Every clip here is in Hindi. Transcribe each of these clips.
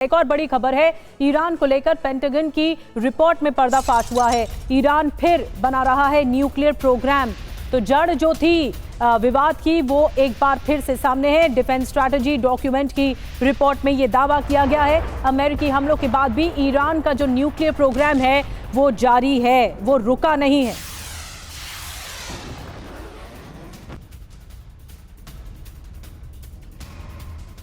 एक और बड़ी खबर है, ईरान को लेकर पेंटागन की रिपोर्ट में पर्दाफाश हुआ है। ईरान फिर बना रहा है न्यूक्लियर प्रोग्राम। तो जड़ जो थी विवाद की वो एक बार फिर से सामने है। डिफेंस स्ट्रैटेजी डॉक्यूमेंट की रिपोर्ट में ये दावा किया गया है, अमेरिकी हमलों के बाद भी ईरान का जो न्यूक्लियर प्रोग्राम है वो जारी है, वो रुका नहीं है।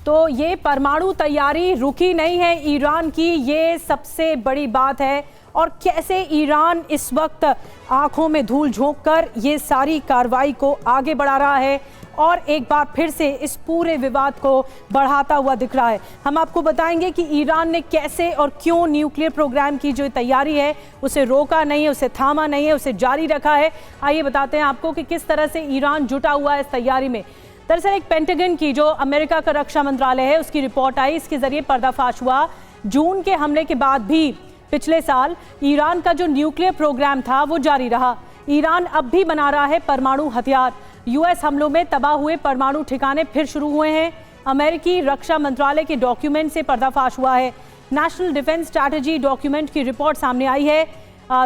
तो ये परमाणु तैयारी रुकी नहीं है ईरान की, ये सबसे बड़ी बात है। और कैसे ईरान इस वक्त आंखों में धूल झोंककर ये सारी कार्रवाई को आगे बढ़ा रहा है और एक बार फिर से इस पूरे विवाद को बढ़ाता हुआ दिख रहा है। हम आपको बताएंगे कि ईरान ने कैसे और क्यों न्यूक्लियर प्रोग्राम की जो तैयारी है उसे रोका नहीं है, उसे थामा नहीं है, उसे जारी रखा है। आइए बताते हैं आपको कि किस तरह से ईरान जुटा हुआ है इस तैयारी में। दरअसल एक पेंटागन की जो अमेरिका का रक्षा मंत्रालय है उसकी रिपोर्ट आई, इसके जरिए पर्दाफाश हुआ। जून के हमले के बाद भी पिछले साल ईरान का जो न्यूक्लियर प्रोग्राम था वो जारी रहा। ईरान अब भी बना रहा है परमाणु हथियार। यूएस हमलों में तबाह हुए परमाणु ठिकाने फिर शुरू हुए हैं। अमेरिकी रक्षा मंत्रालय के डॉक्यूमेंट से पर्दाफाश हुआ है। नेशनल डिफेंस स्ट्रैटेजी डॉक्यूमेंट की रिपोर्ट सामने आई है।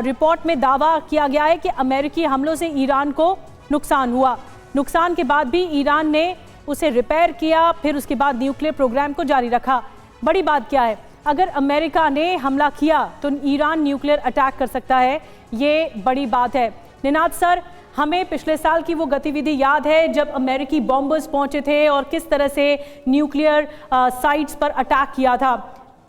रिपोर्ट में दावा किया गया है कि अमेरिकी हमलों से ईरान को नुकसान हुआ। नुकसान के बाद भी ईरान ने उसे रिपेयर किया, फिर उसके बाद न्यूक्लियर प्रोग्राम को जारी रखा। बड़ी बात क्या है, अगर अमेरिका ने हमला किया तो ईरान न्यूक्लियर अटैक कर सकता है, ये बड़ी बात है। निनाद सर, हमें पिछले साल की वो गतिविधि याद है जब अमेरिकी बॉम्बर्स पहुंचे थे और किस तरह से न्यूक्लियर साइट्स पर अटैक किया था।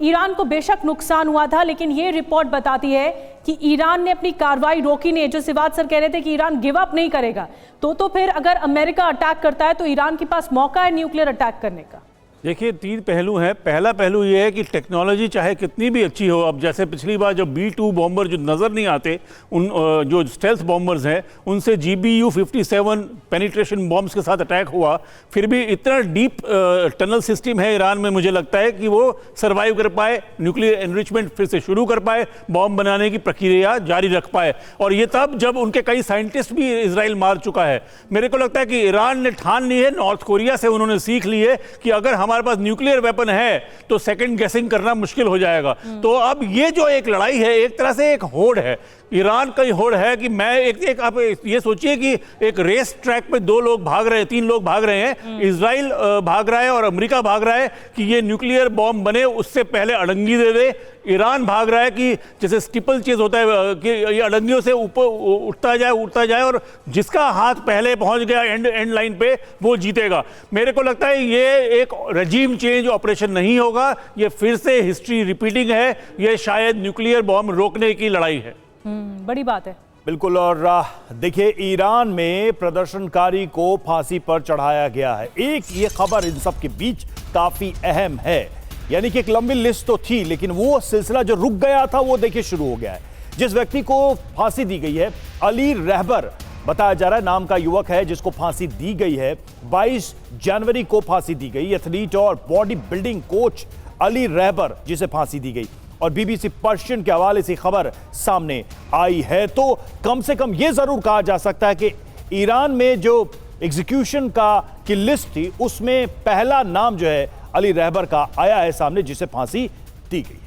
ईरान को बेशक नुकसान हुआ था, लेकिन ये रिपोर्ट बताती है कि ईरान ने अपनी कार्रवाई रोकी नहीं। जो सिवात सर कह रहे थे कि ईरान गिव अप नहीं करेगा, तो फिर अगर अमेरिका अटैक करता है तो ईरान के पास मौका है न्यूक्लियर अटैक करने का। देखिए, तीन पहलू हैं। पहला पहलू ये है कि टेक्नोलॉजी चाहे कितनी भी अच्छी हो, अब जैसे पिछली बार जो B-2 बॉम्बर जो नज़र नहीं आते, उन जो स्टेल्थ बॉम्बर्स हैं उनसे GBU-57 पेनिट्रेशन बॉम्ब्स के साथ अटैक हुआ, फिर भी इतना डीप टनल सिस्टम है ईरान में, मुझे लगता है कि वो सर्वाइव कर पाए, न्यूक्लियर एनरिचमेंट फिर से शुरू कर पाए, बॉम्ब बनाने की प्रक्रिया जारी रख पाए। और ये तब जब उनके कई साइंटिस्ट भी इजराइल मार चुका है। मेरे को लगता है कि ईरान ने ठान ली है, नॉर्थ कोरिया से उन्होंने सीख ली है कि अगर हमारे पास न्यूक्लियर वेपन है तो सेकंड गेसिंग करना मुश्किल हो जाएगा। तो अब ये जो एक लड़ाई है, एक तरह से एक होड़ है, ईरान का ही होड़ है कि मैं एक आप ये सोचिए कि एक रेस ट्रैक पे दो लोग भाग रहे हैं, तीन लोग भाग रहे हैं, इजराइल भाग रहा है और अमेरिका भाग रहा है कि ये न्यूक्लियर बॉम्ब बने उससे पहले अड़ंगी दे दे। ईरान भाग रहा है कि जैसे स्टिपल चीज होता है कि ये अड़ंगियों से ऊपर उठता जाए और जिसका हाथ पहले पहुंच गया एंड लाइन पे वो जीतेगा। मेरे को लगता है ये एक रजीम चेंज ऑपरेशन नहीं होगा, ये फिर से हिस्ट्री रिपीटिंग है, ये शायद न्यूक्लियर बॉम्ब रोकने की लड़ाई है। बड़ी बात है बिल्कुल। और देखिए, ईरान में प्रदर्शनकारी को फांसी पर चढ़ाया गया है। एक ये खबर इन सब के बीच काफी अहम है, यानी कि एक लंबी लिस्ट तो थी लेकिन वो सिलसिला जो रुक गया था वो देखिए शुरू हो गया है। जिस व्यक्ति को फांसी दी गई है, अली रहबर बताया जा रहा है, नाम का युवक है जिसको फांसी दी गई है। 22 जनवरी को फांसी दी गई। एथलीट और बॉडी बिल्डिंग कोच अली रहबर जिसे फांसी दी गई और बीबीसी पर्शियन के हवाले से खबर सामने आई है। तो कम से कम यह जरूर कहा जा सकता है कि ईरान में जो एग्जीक्यूशन की लिस्ट थी उसमें पहला नाम जो है अली रहबर का आया है सामने, जिसे फांसी दी गई है।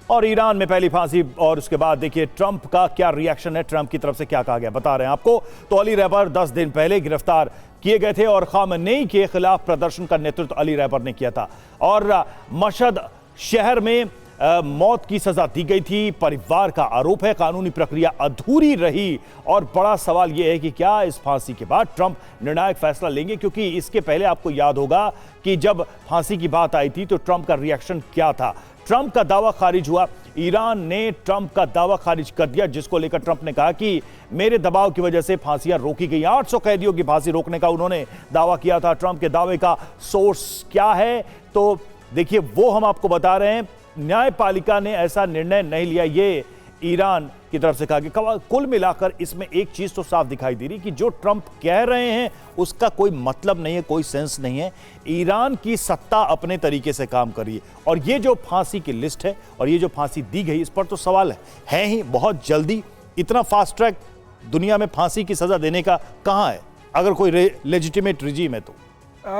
और ईरान में पहली फांसी और उसके बाद देखिए ट्रंप का क्या रिएक्शन है, ट्रंप की तरफ से क्या कहा गया बता रहे हैं आपको। तो अली रहबर 10 दिन पहले गिरफ्तार किए गए थे और खामनेई के खिलाफ प्रदर्शन का नेतृत्व अली रहबर ने किया था और मशहद शहर में मौत की सजा दी गई थी। परिवार का आरोप है कानूनी प्रक्रिया अधूरी रही और बड़ा सवाल यह है कि क्या इस फांसी के बाद ट्रंप निर्णायक फैसला लेंगे, क्योंकि इसके पहले आपको याद होगा कि जब फांसी की बात आई थी तो ट्रंप का रिएक्शन क्या था। ट्रंप का दावा खारिज हुआ, ईरान ने ट्रंप का दावा खारिज कर दिया, जिसको लेकर ट्रंप ने कहा कि मेरे दबाव की वजह से फांसियां रोकी गई। 800 कैदियों की फांसी रोकने का उन्होंने दावा किया था। ट्रंप के दावे का सोर्स क्या है, तो देखिए वो हम आपको बता रहे हैं। न्यायपालिका ने ऐसा निर्णय नहीं लिया, ये ईरान की तरफ से कहा गया। कुल मिलाकर इसमें एक चीज तो साफ दिखाई दे रही कि जो ट्रंप कह रहे हैं उसका कोई मतलब नहीं है, कोई सेंस नहीं है। ईरान की सत्ता अपने तरीके से काम कर रही है और ये जो फांसी की लिस्ट है और ये जो फांसी दी गई, इस पर तो सवाल है ही। बहुत जल्दी इतना फास्ट ट्रैक दुनिया में फांसी की सजा देने का कहां है, अगर कोई लेजिटिमेट रिजीम है तो?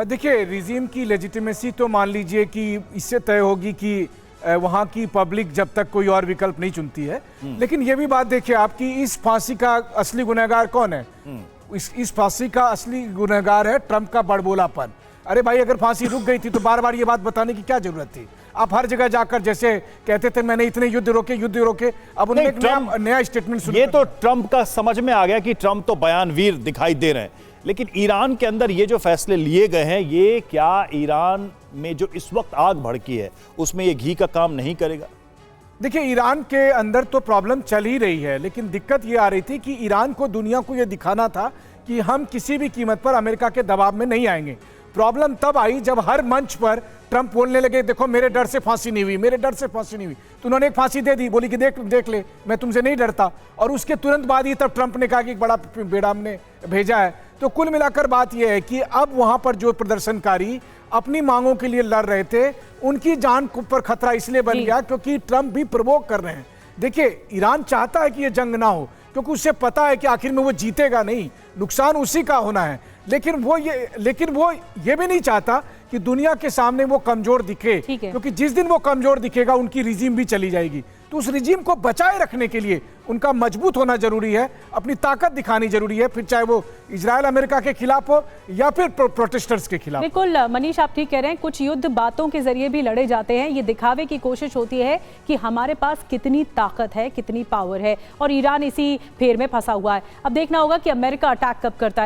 देखिए, रिजीम की लेजिटिमेसी तो मान लीजिए कि इससे तय होगी कि वहाँ की पब्लिक जब तक कोई और विकल्प नहीं चुनती है। लेकिन ये भी बात देखिए आपकी, इस फांसी का असली गुनहगार कौन है? इस फांसी का असली गुनहगार है ट्रंप का बड़बोलापन। अरे भाई, अगर फांसी रुक गई थी तो बार बार ये बात बताने की क्या जरूरत थी? आप हर जगह जाकर जैसे कहते थे मैंने इतने युद्ध रोके, अब उन्होंने एक नया स्टेटमेंट सुना। ये तो ट्रंप का समझ में आ गया कि ट्रंप तो बयानवीर दिखाई दे रहे हैं, लेकिन ईरान के अंदर ये जो फैसले लिए गए हैं, ये क्या ईरान में जो इस वक्त आग भड़की है उसमें ये घी का काम नहीं करेगा? देखिए, ईरान के अंदर तो प्रॉब्लम चल ही रही है, लेकिन दिक्कत ये आ रही थी कि ईरान को दुनिया को ये दिखाना था कि हम किसी भी कीमत पर अमेरिका के दबाव में नहीं आएंगे। प्रॉब्लम तब आई जब हर मंच पर ट्रंप बोलने लगे देखो मेरे डर से फांसी नहीं हुई, मेरे डर से फांसी नहीं हुई। तो उन्होंने एक फांसी दे दी, बोली कि देख ले मैं तुमसे नहीं डरता। और उसके तुरंत बाद ही तब ट्रंप ने कहा कि एक बड़ा बेड़ा हमने भेजा है। तो कुल मिलाकर बात यह है कि अब वहां पर जो प्रदर्शनकारी अपनी मांगों के लिए लड़ रहे थे, उनकी जान पर खतरा इसलिए बन गया क्योंकि ट्रंप भी प्रवोक कर रहे हैं। देखिए, ईरान चाहता है कि यह जंग ना हो, क्योंकि उसे पता है कि आखिर में वो जीतेगा नहीं, नुकसान उसी का होना है। लेकिन वो ये भी नहीं चाहता कि दुनिया के सामने वो कमजोर दिखे, क्योंकि जिस दिन वो कमजोर दिखेगा उनकी रिजीम भी चली जाएगी। तो उस रिजीम को बचाए रखने के लिए उनका मजबूत होना जरूरी है, अपनी ताकत दिखानी जरूरी है, फिर चाहे वो इजराइल अमेरिका के खिलाफ हो या फिर प्रोटेस्टर्स के खिलाफ। बिल्कुल मनीष, आप ठीक कह रहे हैं, कुछ युद्ध बातों के जरिए भी लड़े जाते हैं। ये दिखावे की कोशिश होती है कि हमारे पास कितनी ताकत है, कितनी पावर है, और ईरान इसी फेर में फंसा हुआ है। अब देखना होगा कि अमेरिका अटैक कब करता है।